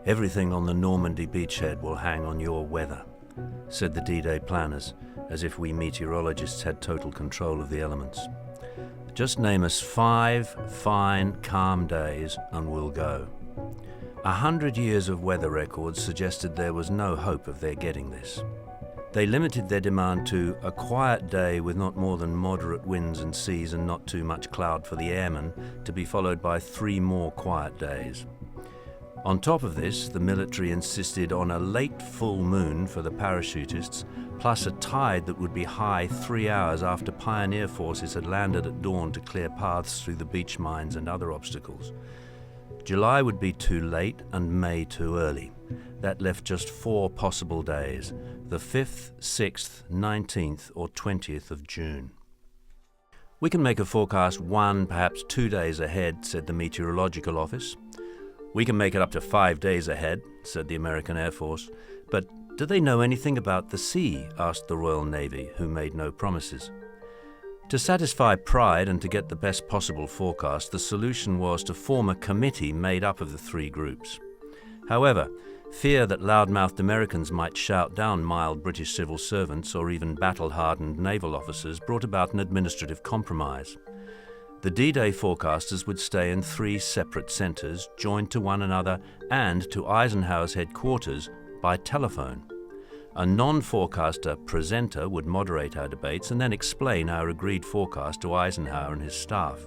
"Everything on the Normandy beachhead will hang on your weather," said the D-Day planners, as if we meteorologists had total control of the elements. "Just name us 5 fine, calm days and we'll go." 100 years of weather records suggested there was no hope of their getting this. They limited their demand to a quiet day with not more than moderate winds and seas and not too much cloud for the airmen, to be followed by 3 more quiet days. On top of this, the military insisted on a late full moon for the parachutists, plus a tide that would be high 3 hours after pioneer forces had landed at dawn to clear paths through the beach mines and other obstacles. July would be too late and May too early. That left just 4 possible days, the 5th, 6th, 19th or 20th of June. "We can make a forecast 1, perhaps 2 days ahead," said the Meteorological Office. "We can make it up to 5 days ahead," said the American Air Force. "But do they know anything about the sea?" asked the Royal Navy, who made no promises. To satisfy pride and to get the best possible forecast, the solution was to form a committee made up of the 3 groups. However, fear that loudmouthed Americans might shout down mild British civil servants or even battle-hardened naval officers brought about an administrative compromise. The D-Day forecasters would stay in 3 separate centres, joined to one another and to Eisenhower's headquarters by telephone. A non-forecaster presenter would moderate our debates and then explain our agreed forecast to Eisenhower and his staff.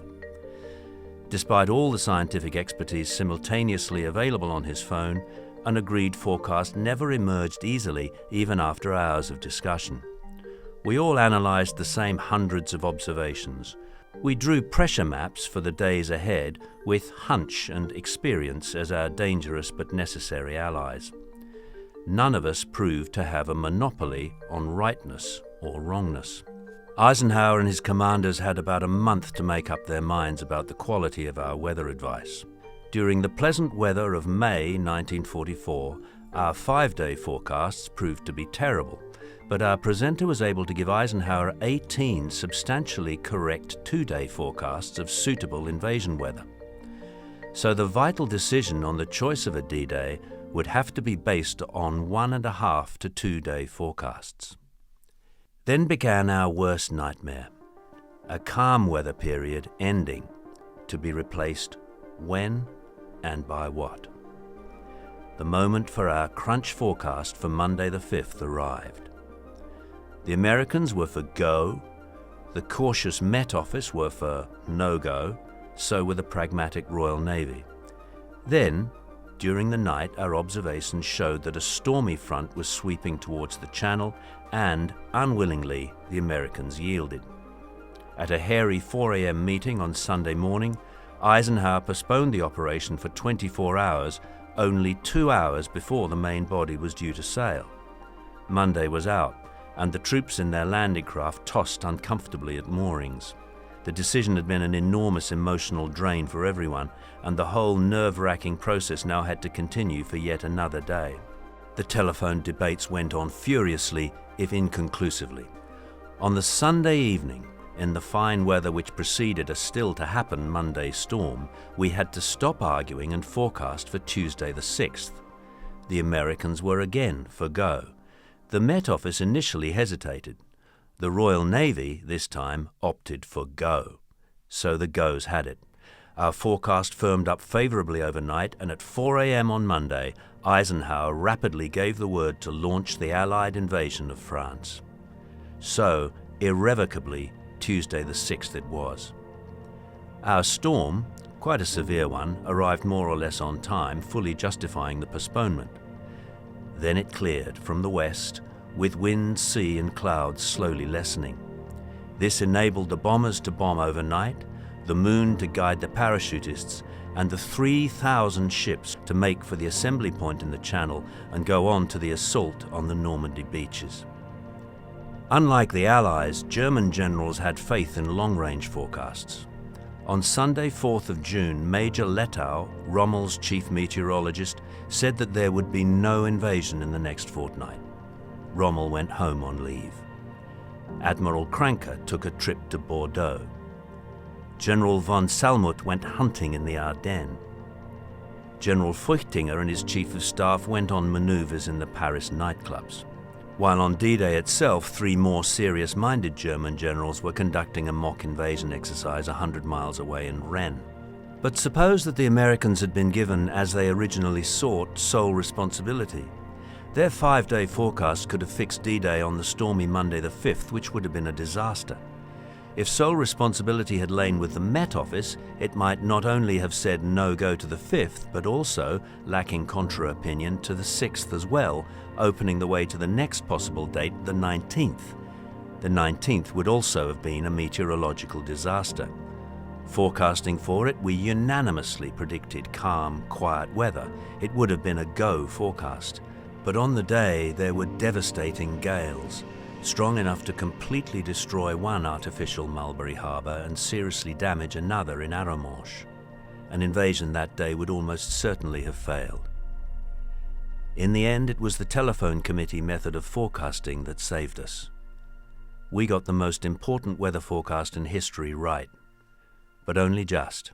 Despite all the scientific expertise simultaneously available on his phone, an agreed forecast never emerged easily, even after hours of discussion. We all analysed the same hundreds of observations. We drew pressure maps for the days ahead with hunch and experience as our dangerous but necessary allies. None of us proved to have a monopoly on rightness or wrongness. Eisenhower and his commanders had about a month to make up their minds about the quality of our weather advice. During the pleasant weather of May 1944, our 5-day forecasts proved to be terrible, but our presenter was able to give Eisenhower 18 substantially correct 2-day forecasts of suitable invasion weather. So the vital decision on the choice of a D-Day would have to be based on 1.5 to 2-day forecasts. Then began our worst nightmare, a calm weather period ending, to be replaced when and by what. The moment for our crunch forecast for Monday the 5th arrived. The Americans were for go, the cautious Met Office were for no-go, so were the pragmatic Royal Navy. Then, during the night, our observations showed that a stormy front was sweeping towards the Channel and, unwillingly, the Americans yielded. At a hairy 4 a.m. meeting on Sunday morning, Eisenhower postponed the operation for 24 hours, only 2 hours before the main body was due to sail. Monday was out, and the troops in their landing craft tossed uncomfortably at moorings. The decision had been an enormous emotional drain for everyone, and the whole nerve-wracking process now had to continue for yet another day. The telephone debates went on furiously, if inconclusively. On the Sunday evening, in the fine weather which preceded a still-to-happen Monday storm, we had to stop arguing and forecast for Tuesday the 6th. The Americans were again for go. The Met Office initially hesitated. The Royal Navy, this time, opted for go. So the goes had it. Our forecast firmed up favourably overnight, and at 4 a.m. on Monday, Eisenhower rapidly gave the word to launch the Allied invasion of France. So, irrevocably, Tuesday the 6th it was. Our storm, quite a severe one, arrived more or less on time, fully justifying the postponement. Then it cleared from the west, with wind, sea and clouds slowly lessening. This enabled the bombers to bomb overnight, the moon to guide the parachutists, and the 3,000 ships to make for the assembly point in the Channel and go on to the assault on the Normandy beaches. Unlike the Allies, German generals had faith in long-range forecasts. On Sunday, 4th of June, Major Lettau, Rommel's chief meteorologist, said that there would be no invasion in the next fortnight. Rommel went home on leave. Admiral Kranke took a trip to Bordeaux. General von Salmuth went hunting in the Ardennes. General Feuchtinger and his chief of staff went on maneuvers in the Paris nightclubs, while on D-Day itself 3 more serious-minded German generals were conducting a mock invasion exercise 100 miles away in Rennes. But suppose that the Americans had been given, as they originally sought, sole responsibility. Their 5-day forecast could have fixed D-Day on the stormy Monday the 5th, which would have been a disaster. If sole responsibility had lain with the Met Office, it might not only have said no-go to the 5th, but also, lacking contra-opinion, to the 6th as well, opening the way to the next possible date, the 19th. The 19th would also have been a meteorological disaster. Forecasting for it, we unanimously predicted calm, quiet weather. It would have been a go forecast. But on the day, there were devastating gales, strong enough to completely destroy one artificial Mulberry Harbour and seriously damage another in Arromanches. An invasion that day would almost certainly have failed. In the end, it was the telephone committee method of forecasting that saved us. We got the most important weather forecast in history right, but only just.